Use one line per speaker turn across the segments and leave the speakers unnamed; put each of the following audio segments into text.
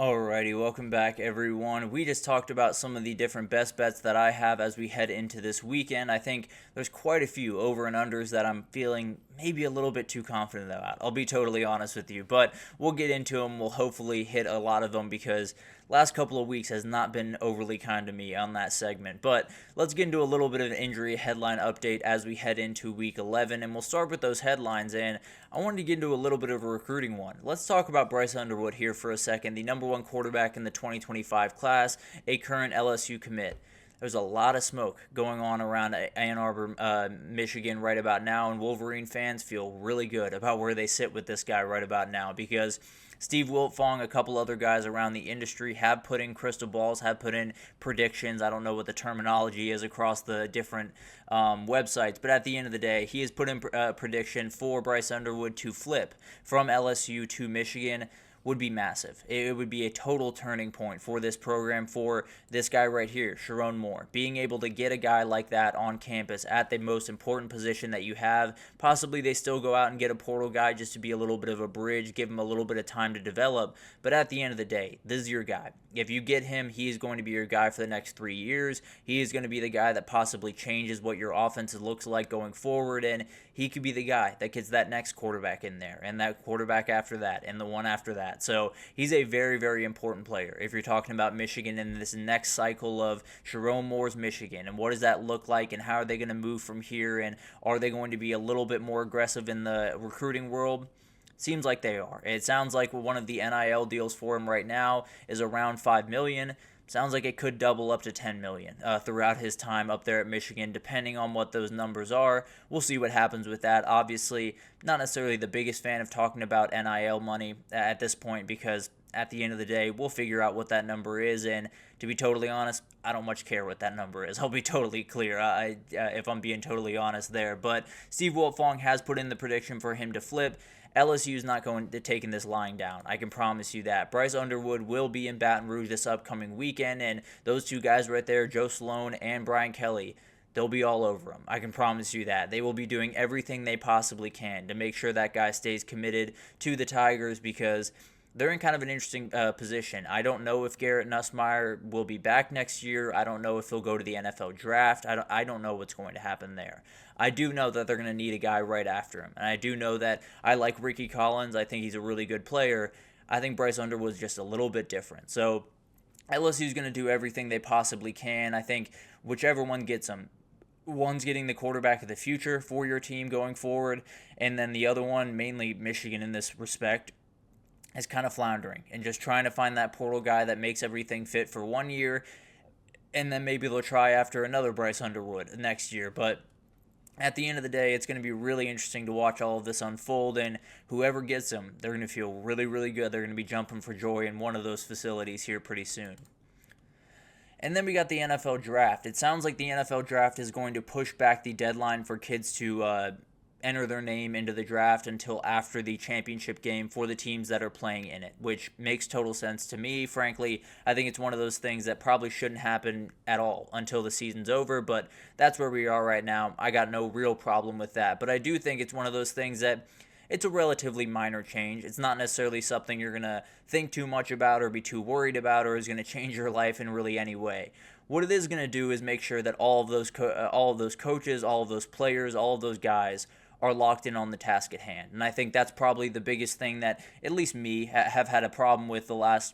Alrighty, welcome back everyone. We just talked about some of the different best bets that I have as we head into this weekend. I think there's quite a few over and unders that I'm feeling maybe a little bit too confident about. I'll be totally honest with you, but we'll get into them. We'll hopefully hit a lot of them because last couple of weeks has not been overly kind to me on that segment. But let's get into a little bit of an injury headline update as we head into week 11, and we'll start with those headlines. And I wanted to get into a little bit of a recruiting one. Let's talk about Bryce Underwood here for a second, the number one quarterback in the 2025 class, a current LSU commit. There's a lot of smoke going on around Ann Arbor, Michigan right about now, and Wolverine fans feel really good about where they sit with this guy right about now because Steve Wiltfong, a couple other guys around the industry have put in crystal balls, have put in predictions. I don't know what the terminology is across the different websites, but at the end of the day, he has put in a prediction for Bryce Underwood to flip from LSU to Michigan. Would be massive. It would be a total turning point for this program, for this guy right here, Sharon Moore. Being able to get a guy like that on campus at the most important position that you have. Possibly they still go out and get a portal guy just to be a little bit of a bridge, give him a little bit of time to develop. But at the end of the day, this is your guy. If you get him, he is going to be your guy for the next 3 years. He is going to be the guy that possibly changes what your offense looks like going forward, and he could be the guy that gets that next quarterback in there, and that quarterback after that, and the one after that. So he's a very, very important player if you're talking about Michigan in this next cycle of Sharon Moore's Michigan, and what does that look like, and how are they going to move from here, and are they going to be a little bit more aggressive in the recruiting world? Seems like they are. It sounds like one of the NIL deals for him right now is around $5 million. Sounds like it could double up to $10 million throughout his time up there at Michigan, depending on what those numbers are. We'll see what happens with that. Obviously, not necessarily the biggest fan of talking about NIL money at this point because at the end of the day, we'll figure out what that number is. And to be totally honest, I don't much care what that number is. I'll be totally clear if I'm being totally honest there. But Steve Wiltfong has put in the prediction for him to flip. LSU is not going to taking this lying down. I can promise you that. Bryce Underwood will be in Baton Rouge this upcoming weekend, and those two guys right there, Joe Sloan and Brian Kelly, they'll be all over him. I can promise you that. They will be doing everything they possibly can to make sure that guy stays committed to the Tigers because they're in kind of an interesting position. I don't know if Garrett Nussmeier will be back next year. I don't know if he'll go to the NFL draft. I don't know what's going to happen there. I do know that they're going to need a guy right after him. And I do know that I like Ricky Collins. I think he's a really good player. I think Bryce Underwood's just a little bit different. So LSU's going to do everything they possibly can. I think whichever one gets them, one's getting the quarterback of the future for your team going forward, and then the other one, mainly Michigan in this respect, is kind of floundering and just trying to find that portal guy that makes everything fit for 1 year, and then maybe they'll try after another Bryce Underwood next year. But at the end of the day, it's going to be really interesting to watch all of this unfold, and whoever gets them, they're going to feel really, really good. They're going to be jumping for joy in one of those facilities here pretty soon. And then we got the NFL draft. It sounds like the NFL draft is going to push back the deadline for kids to enter their name into the draft until after the championship game for the teams that are playing in it, which makes total sense to me. Frankly, I think it's one of those things that probably shouldn't happen at all until the season's over, but that's where we are right now. I got no real problem with that, but I do think it's one of those things that it's a relatively minor change. It's not necessarily something you're going to think too much about or be too worried about or is going to change your life in really any way. What it is going to do is make sure that all of those coaches, all of those players, all of those guys are locked in on the task at hand. And I think that's probably the biggest thing that at least me have had a problem with the last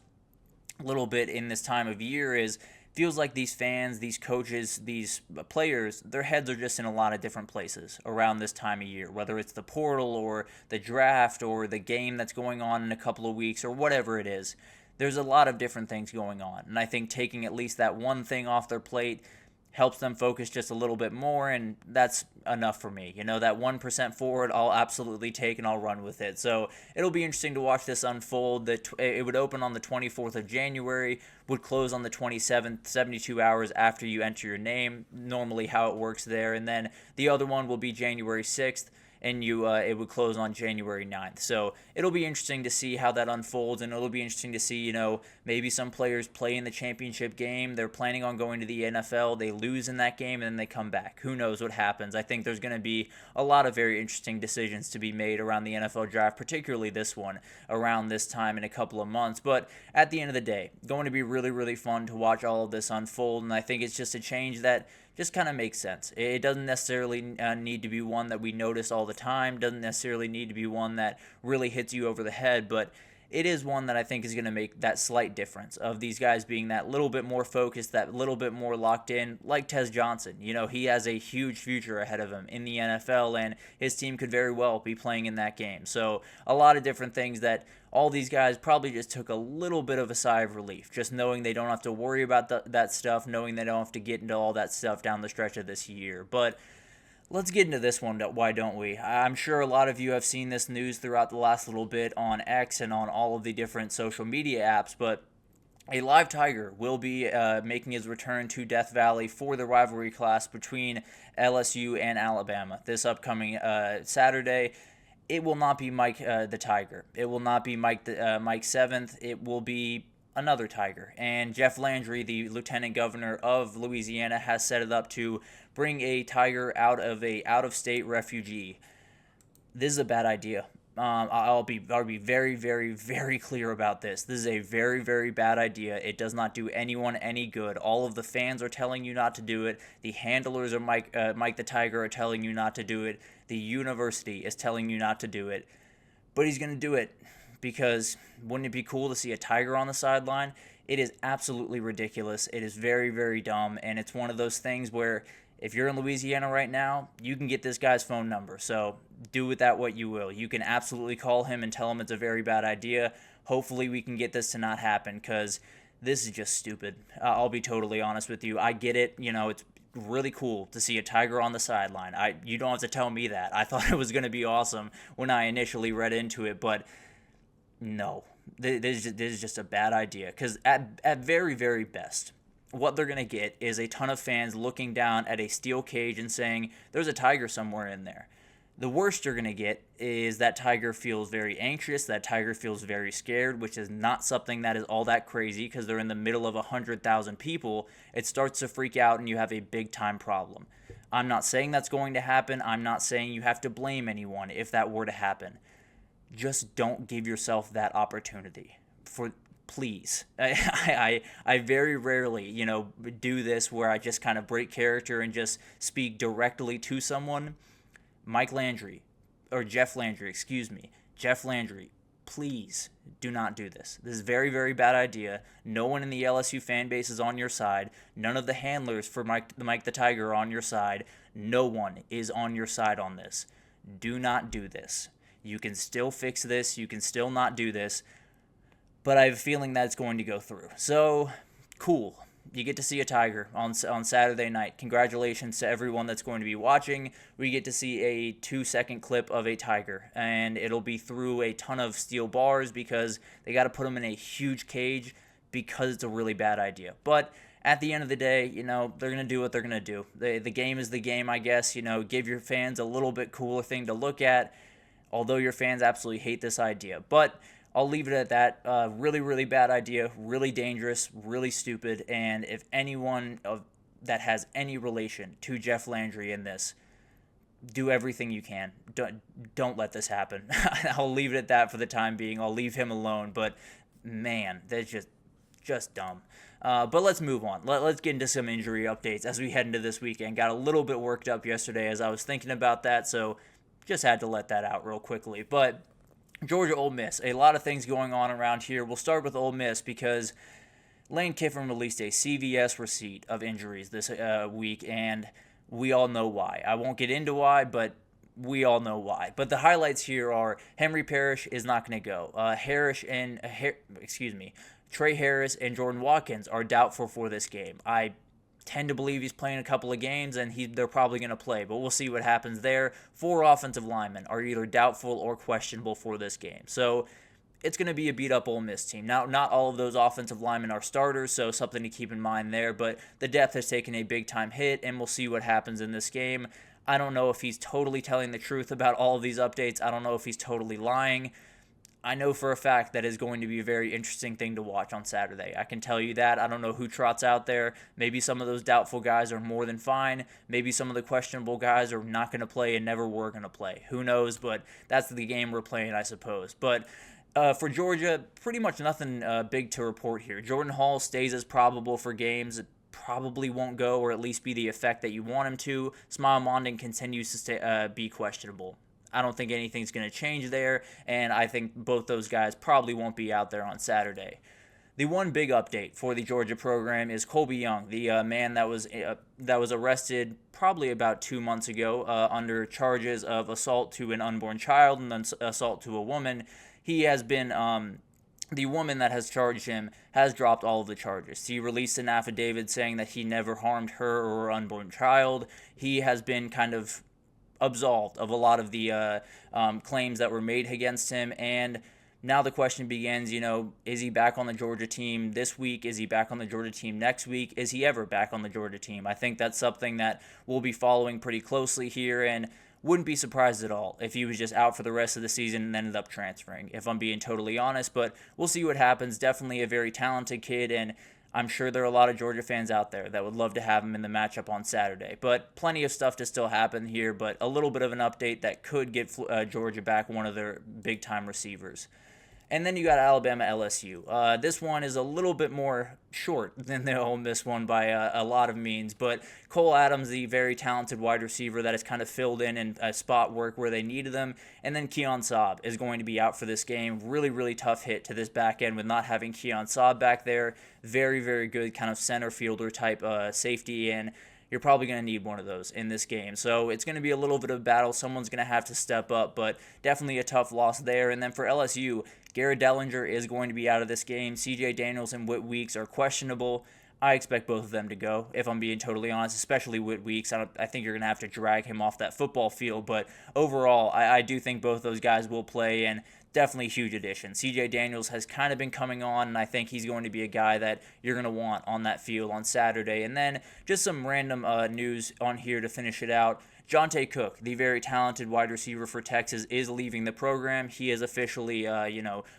little bit in this time of year is feels like these fans, these coaches, these players, their heads are just in a lot of different places around this time of year, whether it's the portal or the draft or the game that's going on in a couple of weeks or whatever it is. There's a lot of different things going on. And I think taking at least that one thing off their plate helps them focus just a little bit more, and that's enough for me. You know, that 1% forward, I'll absolutely take and I'll run with it. So it'll be interesting to watch this unfold. It would open on the 24th of January, would close on the 27th, 72 hours after you enter your name, normally how it works there. And then the other one will be January 6th. and it would close on January 9th. So it'll be interesting to see how that unfolds, and it'll be interesting to see, maybe some players play in the championship game. They're planning on going to the NFL. They lose in that game, and then they come back. Who knows what happens? I think there's going to be a lot of very interesting decisions to be made around the NFL draft, particularly this one around this time in a couple of months. But at the end of the day, going to be really, really fun to watch all of this unfold, and I think it's just a change that just kind of makes sense. It doesn't necessarily need to be one that we notice all the time, doesn't necessarily need to be one that really hits you over the head, but it is one that I think is going to make that slight difference of these guys being that little bit more focused, that little bit more locked in, like Tez Johnson. He has a huge future ahead of him in the NFL, and his team could very well be playing in that game. So a lot of different things that all these guys probably just took a little bit of a sigh of relief, just knowing they don't have to worry about that stuff, knowing they don't have to get into all that stuff down the stretch of this year. But let's get into this one, why don't we? I'm sure a lot of you have seen this news throughout the last little bit on X and on all of the different social media apps, but a live tiger will be making his return to Death Valley for the rivalry class between LSU and Alabama this upcoming Saturday. It will not be Mike the Tiger. It will not be Mike 7th. It will be another Tiger. And Jeff Landry, the lieutenant governor of Louisiana, has set it up to bring a Tiger out of a out-of-state refugee. This is a bad idea. I'll be very, very, very clear about this. This is a very, very bad idea. It does not do anyone any good. All of the fans are telling you not to do it. The handlers of Mike the Tiger are telling you not to do it. The university is telling you not to do it. But he's going to do it because wouldn't it be cool to see a Tiger on the sideline? It is absolutely ridiculous. It is very, very dumb, and it's one of those things where if you're in Louisiana right now, you can get this guy's phone number. So do with that what you will. You can absolutely call him and tell him it's a very bad idea. Hopefully we can get this to not happen because this is just stupid. I'll be totally honest with you. I get it. It's really cool to see a Tiger on the sideline. You don't have to tell me that. I thought it was going to be awesome when I initially read into it, but no. This is just a bad idea because at very, very best, what they're going to get is a ton of fans looking down at a steel cage and saying, there's a Tiger somewhere in there. The worst you're going to get is that Tiger feels very anxious, that Tiger feels very scared, which is not something that is all that crazy because they're in the middle of 100,000 people. It starts to freak out and you have a big time problem. I'm not saying that's going to happen. I'm not saying you have to blame anyone if that were to happen. Just don't give yourself that opportunity. Please. I very rarely, do this where I just kind of break character and just speak directly to someone. Jeff Landry, please do not do this. This is a very, very bad idea. No one in the LSU fan base is on your side. None of the handlers for Mike the Tiger are on your side. No one is on your side on this. Do not do this. You can still fix this. You can still not do this. But I have a feeling that it's going to go through. So, cool. You get to see a Tiger on Saturday night. Congratulations to everyone that's going to be watching. We get to see a 2-second clip of a Tiger, and it'll be through a ton of steel bars because they got to put him in a huge cage because it's a really bad idea. But at the end of the day, they're going to do what they're going to do. The game is the game, I guess. Give your fans a little bit cooler thing to look at, although your fans absolutely hate this idea. But I'll leave it at that. Really, really bad idea, really dangerous, really stupid, and if anyone that has any relation to Jeff Landry in this, do everything you can. Don't let this happen. I'll leave it at that for the time being. I'll leave him alone, but man, that's just dumb. But let's move on. Let's get into some injury updates as we head into this weekend. Got a little bit worked up yesterday as I was thinking about that, so just had to let that out real quickly. But Georgia Ole Miss, a lot of things going on around here. We'll start with Ole Miss because Lane Kiffin released a CVS receipt of injuries this week, and we all know why. I won't get into why, but we all know why. But the highlights here are Henry Parrish is not going to go. Trey Harris and Jordan Watkins are doubtful for this game. I tend to believe he's playing a couple of games, and they're probably going to play, but we'll see what happens there. 4 offensive linemen are either doubtful or questionable for this game. So it's going to be a beat-up Ole Miss team. Now, not all of those offensive linemen are starters, so something to keep in mind there, but the depth has taken a big-time hit, and we'll see what happens in this game. I don't know if he's totally telling the truth about all of these updates. I don't know if he's totally lying. I know for a fact that is going to be a very interesting thing to watch on Saturday. I can tell you that. I don't know who trots out there. Maybe some of those doubtful guys are more than fine. Maybe some of the questionable guys are not going to play and never were going to play. Who knows? But that's the game we're playing, I suppose. But for Georgia, pretty much nothing big to report here. Jordan Hall stays as probable for games. Probably won't go, or at least be the effect that you want him to. Smile Mondin continues to be questionable. I don't think anything's going to change there, and I think both those guys probably won't be out there on Saturday. The one big update for the Georgia program is Colby Young, the man that was arrested probably about 2 months ago under charges of assault to an unborn child and then assault to a woman. He has been the woman that has charged him has dropped all of the charges. He released an affidavit saying that he never harmed her or her unborn child. He has been kind of absolved of a lot of the claims that were made against him, and now the question begins, is he back on the Georgia team this week? Is he back on the Georgia team next week? Is he ever back on the Georgia team? I think that's something that we'll be following pretty closely here, and wouldn't be surprised at all if he was just out for the rest of the season and ended up transferring, if I'm being totally honest, but we'll see what happens. Definitely a very talented kid, and I'm sure there are a lot of Georgia fans out there that would love to have him in the matchup on Saturday. But plenty of stuff to still happen here, but a little bit of an update that could get Georgia back one of their big-time receivers. And then you got Alabama LSU. This one is a little bit more short than the Ole Miss one by a lot of means, but Cole Adams, the very talented wide receiver that has kind of filled in spot work where they needed them, and then Keon Saab is going to be out for this game. Really, really tough hit to this back end with not having Keon Saab back there. Very, very good kind of center fielder type safety, and you're probably going to need one of those in this game. So it's going to be a little bit of a battle. Someone's going to have to step up, but definitely a tough loss there. And then for LSU, Garrett Dellinger is going to be out of this game. CJ Daniels and Whit Weeks are questionable. I expect both of them to go, if I'm being totally honest, especially Whit Weeks. I think you're going to have to drag him off that football field, but overall, I do think both those guys will play, and definitely huge addition. CJ Daniels has kind of been coming on, and I think he's going to be a guy that you're going to want on that field on Saturday. And then just some random news on here to finish it out. Jonte Cook, the very talented wide receiver for Texas, is leaving the program. He has officially,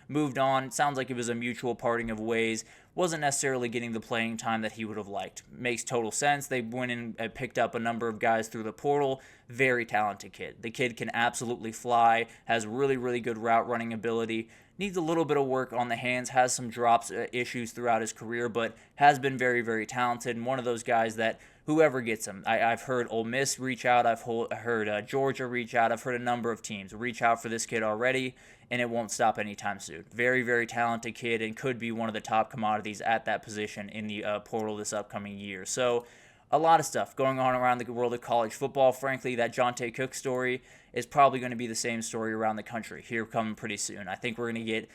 moved on. Sounds like it was a mutual parting of ways. Wasn't necessarily getting the playing time that he would have liked. Makes total sense. They went in and picked up a number of guys through the portal. Very talented kid. The kid can absolutely fly, has really, really good route running ability. Needs a little bit of work on the hands, has some drops issues throughout his career, but has been very, very talented, and one of those guys that whoever gets him. I've heard Ole Miss reach out. I've heard Georgia reach out. I've heard a number of teams reach out for this kid already, and it won't stop anytime soon. Very, very talented kid, and could be one of the top commodities at that position in the portal this upcoming year. So a lot of stuff going on around the world of college football. Frankly, that Jonte Cook story is probably going to be the same story around the country here coming pretty soon. I think we're going to get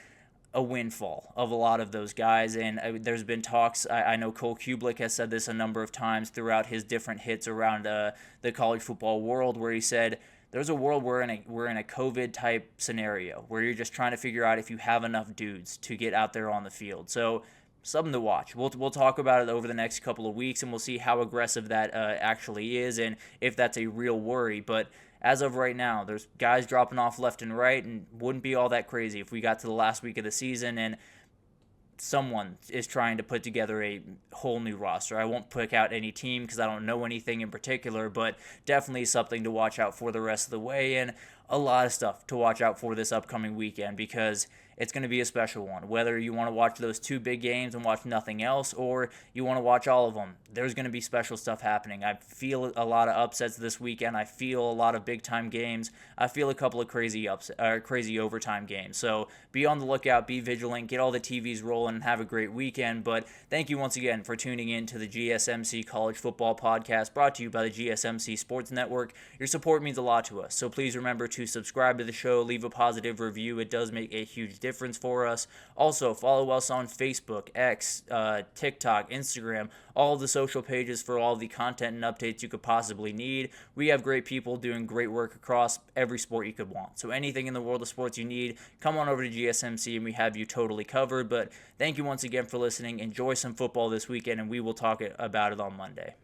a windfall of a lot of those guys, and there's been talks. I know Cole Kublik has said this a number of times throughout his different hits around the college football world, where he said there's a world where we're in a COVID type scenario where you're just trying to figure out if you have enough dudes to get out there on the field. So something to watch. We'll talk about it over the next couple of weeks, and we'll see how aggressive that actually is, and if that's a real worry. But as of right now, there's guys dropping off left and right, and wouldn't be all that crazy if we got to the last week of the season and someone is trying to put together a whole new roster. I won't pick out any team because I don't know anything in particular, but definitely something to watch out for the rest of the way, and a lot of stuff to watch out for this upcoming weekend because it's going to be a special one. Whether you want to watch those two big games and watch nothing else, or you want to watch all of them, there's going to be special stuff happening. I feel a lot of upsets this weekend. I feel a lot of big-time games. I feel a couple of crazy overtime games. So be on the lookout, be vigilant, get all the TVs rolling, and have a great weekend. But thank you once again for tuning in to the GSMC College Football Podcast, brought to you by the GSMC Sports Network. Your support means a lot to us, so please remember to subscribe to the show, leave a positive review. It does make a huge difference for us. Also, follow us on Facebook, X, TikTok, Instagram, all of the social pages for all the content and updates you could possibly need. We have great people doing great work across every sport you could want. So anything in the world of sports you need, come on over to GSMC and we have you totally covered. But thank you once again for listening. Enjoy some football this weekend, and we will talk about it on Monday.